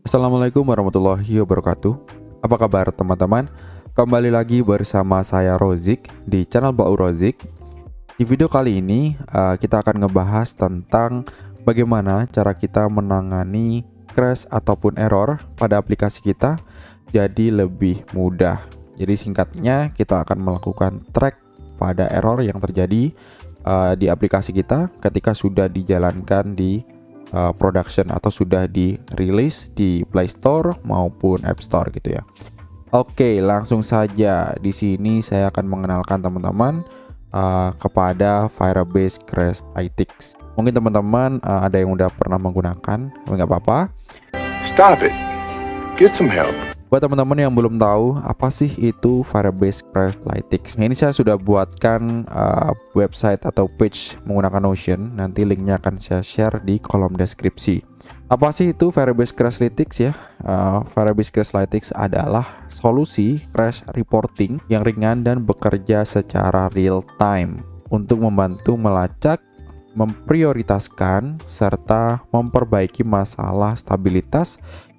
Assalamualaikum warahmatullahi wabarakatuh. Apa kabar teman-teman? Kembali lagi bersama saya Rozik di channel Bau Rozik. Di video kali ini kita akan ngebahas tentang bagaimana cara kita menangani crash ataupun error pada aplikasi kita jadi lebih mudah. Jadi singkatnya kita akan melakukan track pada error yang terjadi di aplikasi kita ketika sudah dijalankan di production atau sudah dirilis di Play Store maupun App Store gitu ya. Oke, langsung saja di sini saya akan mengenalkan teman-teman kepada Firebase Crashlytics. Mungkin teman-teman ada yang udah pernah menggunakan, nggak apa-apa. Stop it. Get some help. Buat teman-teman yang belum tahu apa sih itu Firebase Crashlytics, ini saya sudah buatkan website atau page menggunakan Notion. Nanti linknya akan saya share di kolom deskripsi. Apa sih itu Firebase Crashlytics ya? Firebase Crashlytics adalah solusi crash reporting yang ringan dan bekerja secara real time untuk membantu melacak, memprioritaskan, serta memperbaiki masalah stabilitas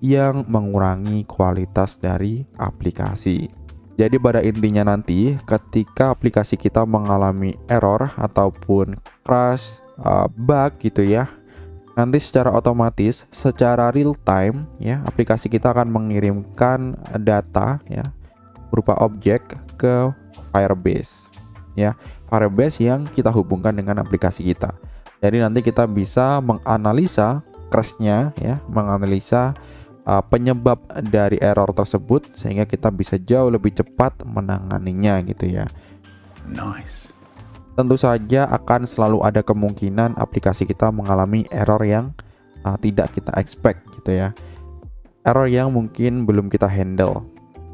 yang mengurangi kualitas dari aplikasi. Jadi pada intinya nanti ketika aplikasi kita mengalami error ataupun crash, bug gitu ya, nanti secara otomatis, secara real time ya, aplikasi kita akan mengirimkan data ya berupa objek ke Firebase ya, Firebase yang kita hubungkan dengan aplikasi kita. Jadi nanti kita bisa menganalisa crashnya ya, menganalisa penyebab dari error tersebut sehingga kita bisa jauh lebih cepat menanganinya gitu ya. Nice. Tentu saja akan selalu ada kemungkinan aplikasi kita mengalami error yang tidak kita expect gitu ya. Error yang mungkin belum kita handle.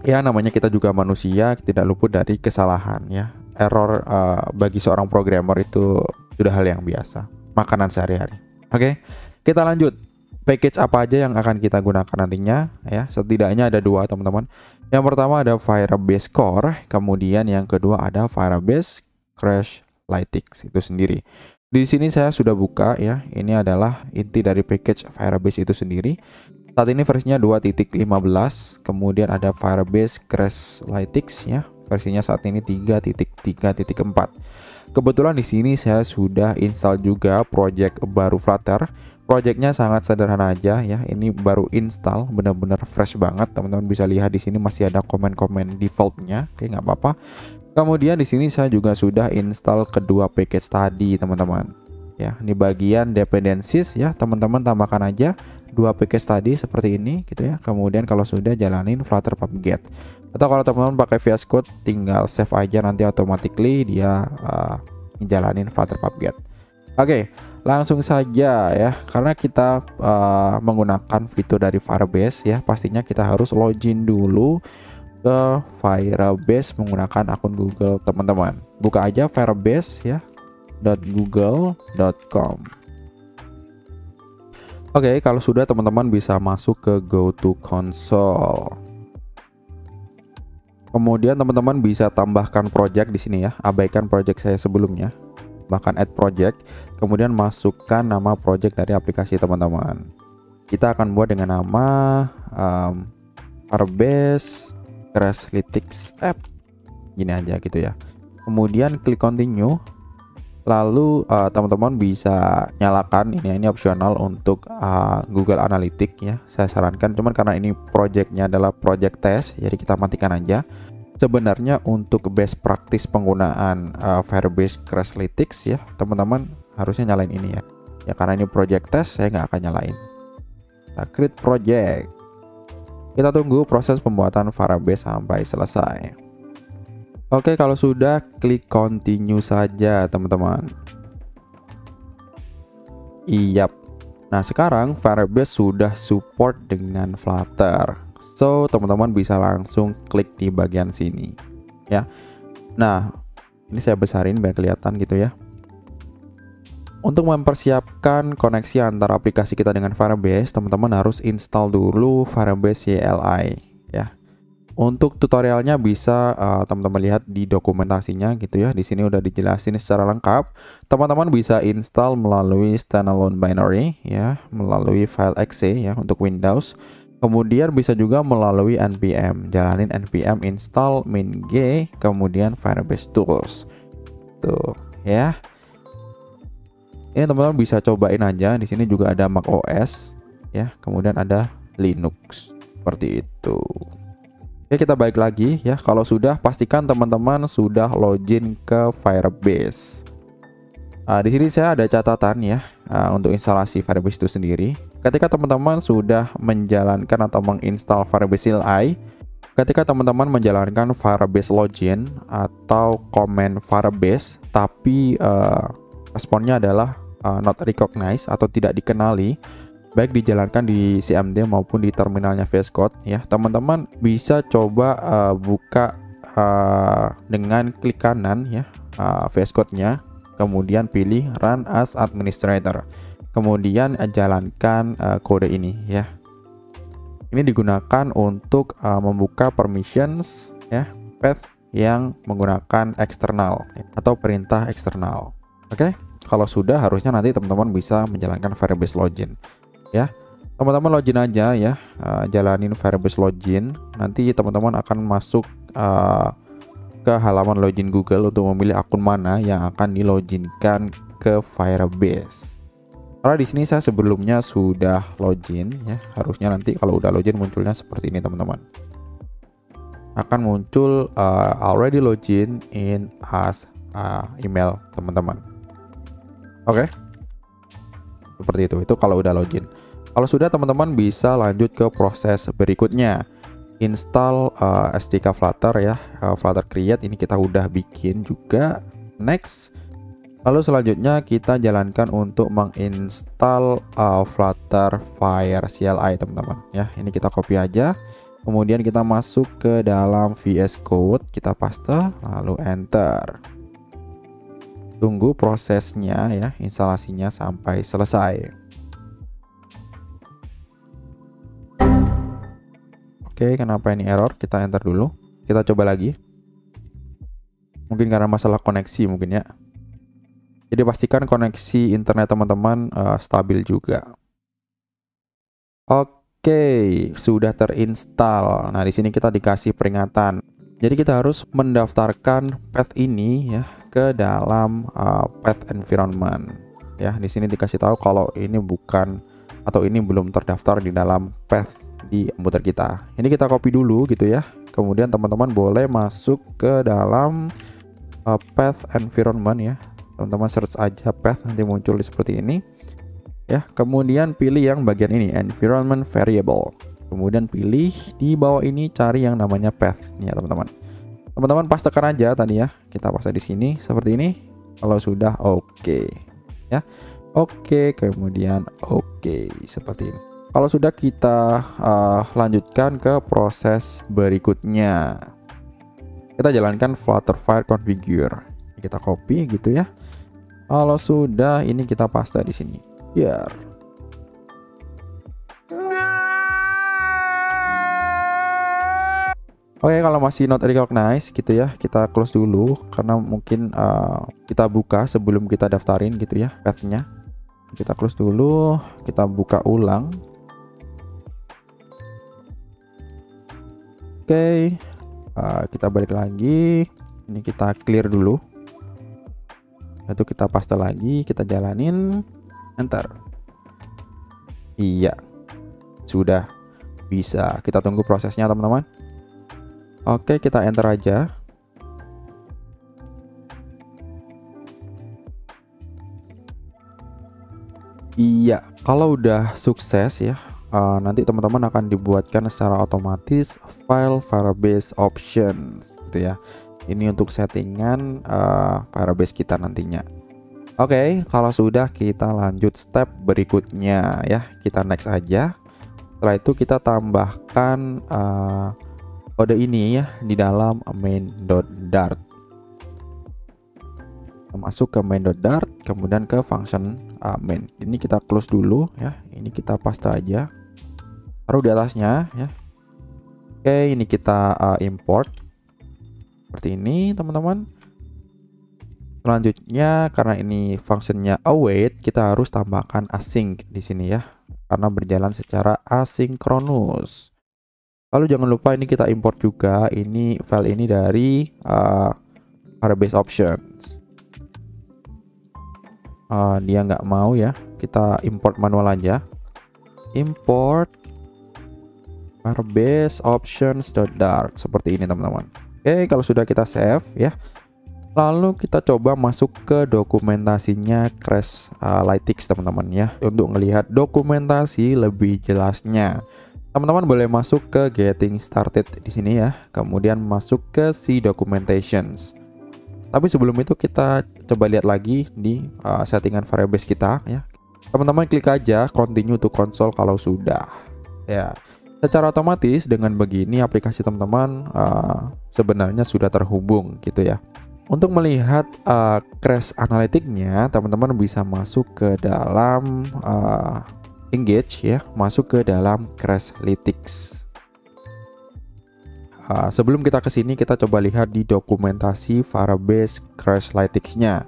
Ya namanya kita juga manusia, tidak luput dari kesalahan ya. Error bagi seorang programmer itu sudah hal yang biasa, makanan sehari-hari. Oke, kita lanjut. Package apa aja yang akan kita gunakan nantinya ya, setidaknya ada dua teman-teman. Yang pertama ada Firebase Core, kemudian yang kedua ada Firebase Crashlytics itu sendiri. Di sini saya sudah buka ya, ini adalah inti dari package Firebase itu sendiri. Saat ini versinya 2.15, kemudian ada Firebase Crashlytics ya, versinya saat ini 3.3.4. Kebetulan di sini saya sudah install juga project baru Flutter. Projectnya sangat sederhana aja ya. Ini baru install, benar-benar fresh banget. Teman-teman bisa lihat di sini masih ada komen-komen defaultnya. Oke, nggak apa-apa. Kemudian di sini saya juga sudah install kedua package tadi, teman-teman. Ya, di bagian dependencies ya, teman-teman tambahkan aja dua package tadi seperti ini gitu ya. Kemudian kalau sudah jalanin Flutter pub-get. Atau kalau teman-teman pakai VS Code tinggal save aja, nanti automatically dia jalanin Flutter pub-get. Oke, langsung saja ya, karena kita menggunakan fitur dari Firebase ya, pastinya kita harus login dulu ke Firebase menggunakan akun Google teman-teman. Buka aja Firebase ya .google.com. Oke, kalau sudah teman-teman bisa masuk ke Go to Console. Kemudian teman-teman bisa tambahkan project di sini ya, abaikan project saya sebelumnya. Bahkan add project, kemudian masukkan nama project dari aplikasi teman-teman. Kita akan buat dengan nama Firebase Crashlytics App, gini aja gitu ya. Kemudian klik continue, lalu teman-teman bisa nyalakan ini opsional untuk Google Analytics ya. Saya sarankan, cuman karena ini projectnya adalah project test, jadi kita matikan aja. Sebenarnya untuk best practice penggunaan Firebase Crashlytics ya, teman-teman harusnya nyalain ini ya. Ya karena ini project test, saya nggak akan nyalain. Kita create project. Kita tunggu proses pembuatan Firebase sampai selesai. Oke, kalau sudah klik continue saja teman-teman. Iyap. Nah sekarang Firebase sudah support dengan Flutter. So teman-teman bisa langsung klik di bagian sini ya. Nah ini saya besarin biar kelihatan gitu ya. Untuk mempersiapkan koneksi antara aplikasi kita dengan Firebase, teman-teman harus install dulu Firebase CLI ya. Untuk tutorialnya bisa teman-teman lihat di dokumentasinya gitu ya. Di sini udah dijelasin secara lengkap. Teman-teman bisa install melalui standalone binary ya, melalui file exe ya untuk Windows. Kemudian bisa juga melalui npm, jalanin npm install main.g, kemudian Firebase Tools. Tuh, ya. Ini teman-teman bisa cobain aja. Di sini juga ada macOS, ya. Kemudian ada Linux, seperti itu. Oke, kita balik lagi ya. Kalau sudah, pastikan teman-teman sudah login ke Firebase. Di sini saya ada catatan ya untuk instalasi Firebase itu sendiri. Ketika teman-teman sudah menjalankan atau menginstal Firebase CLI, ketika teman-teman menjalankan Firebase login atau command Firebase, tapi responnya adalah not recognized atau tidak dikenali, baik dijalankan di CMD maupun di terminalnya VS Code ya, teman-teman bisa coba buka dengan klik kanan ya VS Code-nya, kemudian pilih Run as Administrator, kemudian jalankan kode ini ya. Ini digunakan untuk membuka permissions ya, path yang menggunakan eksternal atau perintah eksternal. Oke, kalau sudah harusnya nanti teman-teman bisa menjalankan Firebase login ya. Teman-teman login aja ya, jalanin Firebase login. Nanti teman-teman akan masuk ke halaman login Google untuk memilih akun mana yang akan diloginkan ke Firebase. Karena di sini saya sebelumnya sudah login ya, harusnya nanti kalau udah login munculnya seperti ini teman-teman. Akan muncul already login in as email teman-teman. Oke. Seperti itu kalau udah login. Kalau sudah, teman-teman bisa lanjut ke proses berikutnya. Install SDK Flutter ya, Flutter Create ini kita udah bikin juga. Next. Lalu selanjutnya kita jalankan untuk menginstal Flutter Fire CLI teman-teman ya. Ini kita copy aja. Kemudian kita masuk ke dalam VS Code, kita paste, lalu enter. Tunggu prosesnya ya, instalasinya sampai selesai. Oke, kenapa ini error? Kita enter dulu. Kita coba lagi. Mungkin karena masalah koneksi mungkin ya. Jadi pastikan koneksi internet teman-teman stabil juga. Oke, sudah terinstall. Nah, di sini kita dikasih peringatan. Jadi kita harus mendaftarkan path ini ya ke dalam path environment. Ya, di sini dikasih tahu kalau ini bukan atau ini belum terdaftar di dalam path di komputer kita. Ini kita copy dulu gitu ya. Kemudian teman-teman boleh masuk ke dalam path environment ya. Teman-teman search aja path, nanti muncul seperti ini. Ya, kemudian pilih yang bagian ini, environment variable. Kemudian pilih di bawah ini cari yang namanya path nih ya, teman-teman. Teman-teman pastekan aja tadi ya. Kita paste di sini seperti ini. Kalau sudah oke. Ya. Oke, kemudian oke seperti ini. Kalau sudah, kita lanjutkan ke proses berikutnya. Kita jalankan Flutterfire configure. Kita copy gitu ya. Kalau sudah, ini kita paste di sini. Biar. Oke, kalau masih not recognized gitu ya, kita close dulu karena mungkin kita buka sebelum kita daftarin gitu ya path-nya. Kita close dulu, kita buka ulang. Oke, kita balik lagi. Ini kita clear dulu. Lalu kita paste lagi, kita jalanin, enter. Iya, sudah bisa. Kita tunggu prosesnya teman-teman. Oke, kita enter aja. Iya, kalau udah sukses ya, nanti teman-teman akan dibuatkan secara otomatis file Firebase options gitu ya. Ini untuk settingan Firebase kita nantinya. Oke, kalau sudah, kita lanjut step berikutnya ya. Kita next aja. Setelah itu kita tambahkan kode ini ya di dalam main.dart. Masuk ke main.dart, kemudian ke function main. Ini kita close dulu ya. Ini kita paste aja. Taruh di atasnya ya. Oke, ini kita import seperti ini teman-teman. Selanjutnya, karena ini fungsinya await, kita harus tambahkan async di sini ya. karena berjalan secara asinkronus. Lalu jangan lupa ini kita import juga ini file ini dari Firebase Options. Dia nggak mau ya, kita import manual aja. Import Firebase Options.dart seperti ini teman-teman. Oke, kalau sudah kita save ya, lalu kita coba masuk ke dokumentasinya Crashlytics teman-teman ya, untuk melihat dokumentasi lebih jelasnya. Teman-teman boleh masuk ke Getting Started di sini ya, kemudian masuk ke See Documentations. Tapi sebelum itu kita coba lihat lagi di settingan Firebase kita ya. Teman-teman klik aja Continue to Console kalau sudah. Ya, secara otomatis dengan begini aplikasi teman-teman sebenarnya sudah terhubung gitu ya. Untuk melihat crash analytic-nya, teman-teman bisa masuk ke dalam Engage ya, masuk ke dalam Crashlytics. Sebelum kita ke sini, kita coba lihat di dokumentasi Firebase Crashlytics-nya.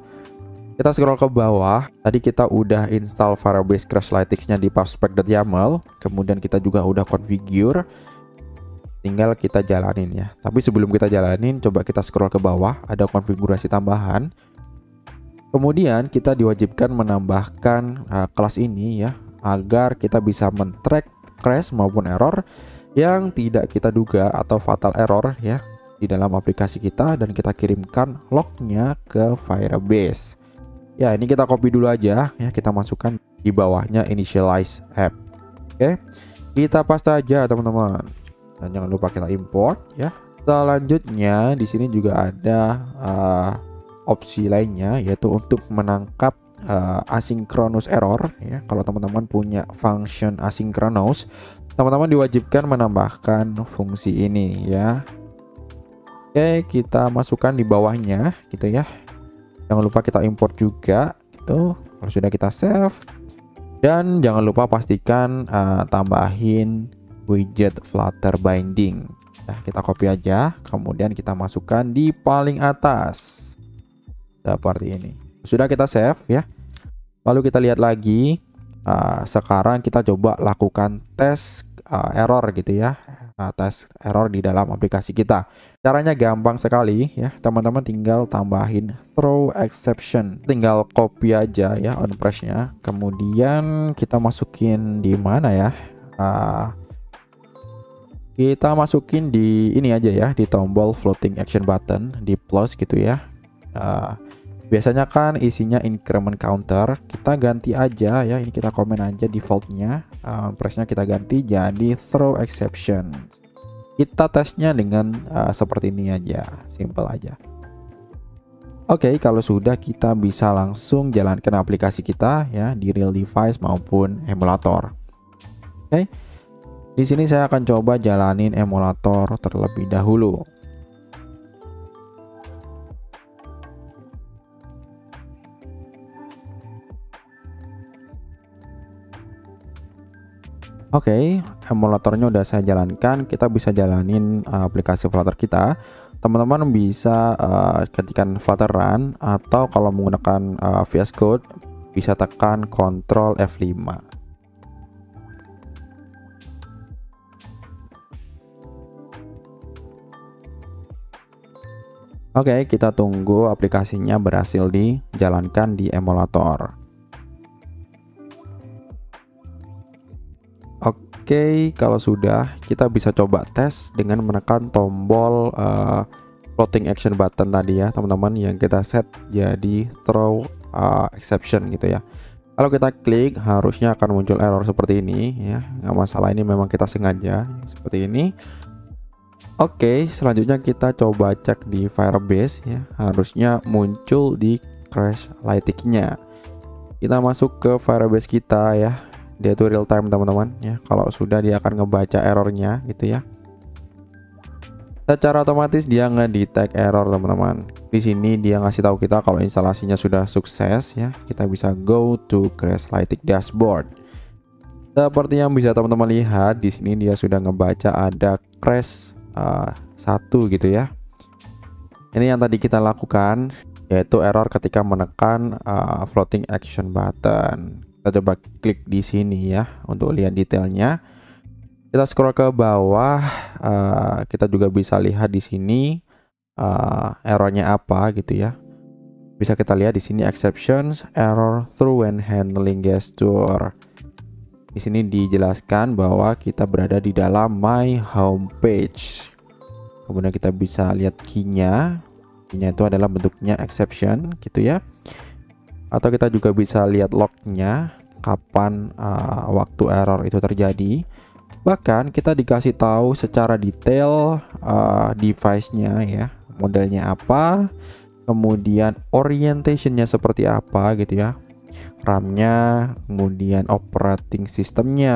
Kita scroll ke bawah. Tadi kita udah install Firebase Crashlytics-nya di pubspec.yaml, kemudian kita juga udah configure. Tinggal kita jalanin ya. Tapi sebelum kita jalanin, coba kita scroll ke bawah, ada konfigurasi tambahan. Kemudian kita diwajibkan menambahkan kelas ini ya, agar kita bisa men-track crash maupun error yang tidak kita duga atau fatal error ya di dalam aplikasi kita, dan kita kirimkan lognya ke Firebase. Ya, ini kita copy dulu aja ya, kita masukkan di bawahnya initialize app. Oke, kita paste aja teman-teman. Dan jangan lupa kita import ya. Selanjutnya di sini juga ada opsi lainnya, yaitu untuk menangkap asynchronous error ya. Kalau teman-teman punya function asynchronous, teman-teman diwajibkan menambahkan fungsi ini ya. Oke, kita masukkan di bawahnya gitu ya. Jangan lupa kita import juga gitu. Kalau sudah kita save, dan jangan lupa pastikan tambahin widget Flutter binding. Nah, kita copy aja, kemudian kita masukkan di paling atas seperti ini. Sudah kita save ya. Lalu kita lihat lagi. Sekarang kita coba lakukan tes error gitu ya. Tes error di dalam aplikasi kita. Caranya gampang sekali ya. Teman-teman tinggal tambahin throw exception. Tinggal copy aja ya on press-nya. Kemudian kita masukin di mana ya? Kita masukin di ini aja ya, di tombol floating action button di plus gitu ya. Biasanya kan isinya increment counter, kita ganti aja ya, ini kita komen aja defaultnya, pressnya kita ganti jadi throw exception. Kita tesnya dengan seperti ini aja, simple aja. Oke, kalau sudah kita bisa langsung jalankan aplikasi kita ya di real device maupun emulator. Oke, di sini saya akan coba jalanin emulator terlebih dahulu. Oke, emulatornya udah saya jalankan. Kita bisa jalanin aplikasi Flutter kita. Teman-teman bisa ketikkan Flutter Run, atau kalau menggunakan VS Code bisa tekan Ctrl F5. Oke, kita tunggu aplikasinya berhasil dijalankan di emulator. Oke, kalau sudah, kita bisa coba tes dengan menekan tombol floating action button tadi ya teman-teman, yang kita set jadi throw exception gitu ya. Kalau kita klik, harusnya akan muncul error seperti ini ya. Nggak masalah, ini memang kita sengaja seperti ini. Oke, selanjutnya kita coba cek di Firebase ya. Harusnya muncul di Crashlytics-nya. Kita masuk ke Firebase kita ya. Dia itu real time teman-teman ya. Kalau sudah, dia akan ngebaca errornya gitu ya. Secara otomatis dia ngedetect error teman-teman. Di sini dia ngasih tahu kita kalau instalasinya sudah sukses ya. Kita bisa go to Crashlytics dashboard. Seperti yang bisa teman-teman lihat, di sini dia sudah ngebaca ada crash 1 gitu ya. Ini yang tadi kita lakukan, yaitu error ketika menekan floating action button. Kita coba klik di sini ya untuk lihat detailnya. Kita scroll ke bawah, kita juga bisa lihat di sini errornya apa gitu ya. Bisa kita lihat di sini exceptions, error through when handling gesture. Di sini dijelaskan bahwa kita berada di dalam my home page. Kemudian kita bisa lihat key-nya. Key-nya itu adalah bentuknya exception gitu ya. Atau kita juga bisa lihat log-nya, kapan waktu error itu terjadi. Bahkan kita dikasih tahu secara detail device-nya ya, modelnya apa, kemudian orientation-nya seperti apa gitu ya, RAM-nya, kemudian operating system-nya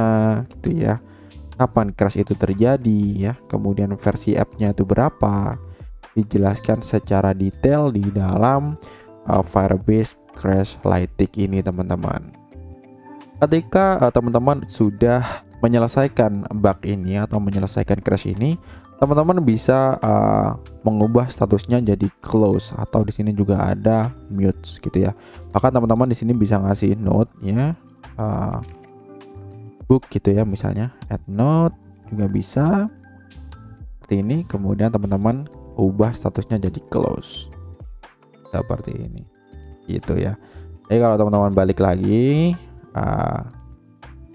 gitu ya, kapan crash itu terjadi ya, kemudian versi app-nya itu berapa, dijelaskan secara detail di dalam Firebase Crashlytics ini teman-teman. Ketika teman-teman sudah menyelesaikan bug ini atau menyelesaikan crash ini, teman-teman bisa mengubah statusnya jadi close atau di sini juga ada mute gitu ya. Bahkan teman-teman di sini bisa ngasih note ya, book gitu ya, misalnya add note juga bisa seperti ini. Kemudian teman-teman ubah statusnya jadi close seperti ini gitu ya. Jadi kalau teman-teman balik lagi,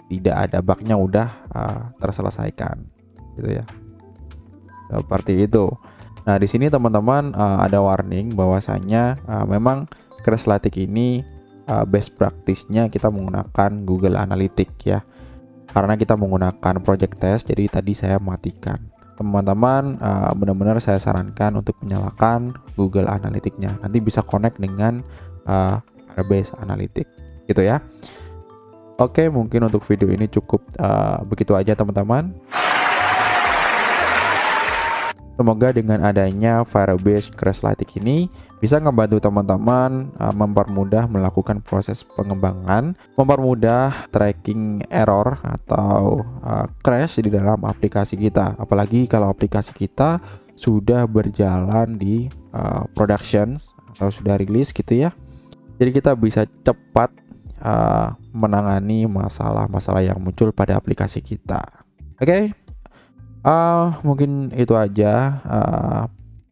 tidak ada bugnya, udah terselesaikan gitu ya, seperti itu. Nah di sini teman-teman ada warning bahwasanya memang Crashlytics ini best practice-nya kita menggunakan Google Analytics ya, karena kita menggunakan project test. Jadi tadi saya matikan. Teman-teman benar-benar saya sarankan untuk menyalakan Google Analytics-nya. Nanti bisa connect dengan Firebase Analytics gitu ya. Oke, mungkin untuk video ini cukup begitu aja teman-teman. Semoga dengan adanya Firebase Crashlytics ini bisa ngebantu teman-teman mempermudah melakukan proses pengembangan, mempermudah tracking error atau crash di dalam aplikasi kita. Apalagi kalau aplikasi kita sudah berjalan di productions atau sudah rilis gitu ya. Jadi kita bisa cepat menangani masalah-masalah yang muncul pada aplikasi kita. Oke. Mungkin itu aja.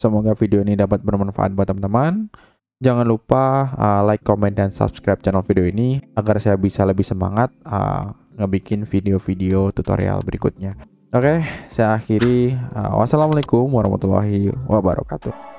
Semoga video ini dapat bermanfaat buat teman-teman. Jangan lupa like, comment, dan subscribe channel video ini agar saya bisa lebih semangat ngebikin video-video tutorial berikutnya. Oke, saya akhiri. Wassalamualaikum warahmatullahi wabarakatuh.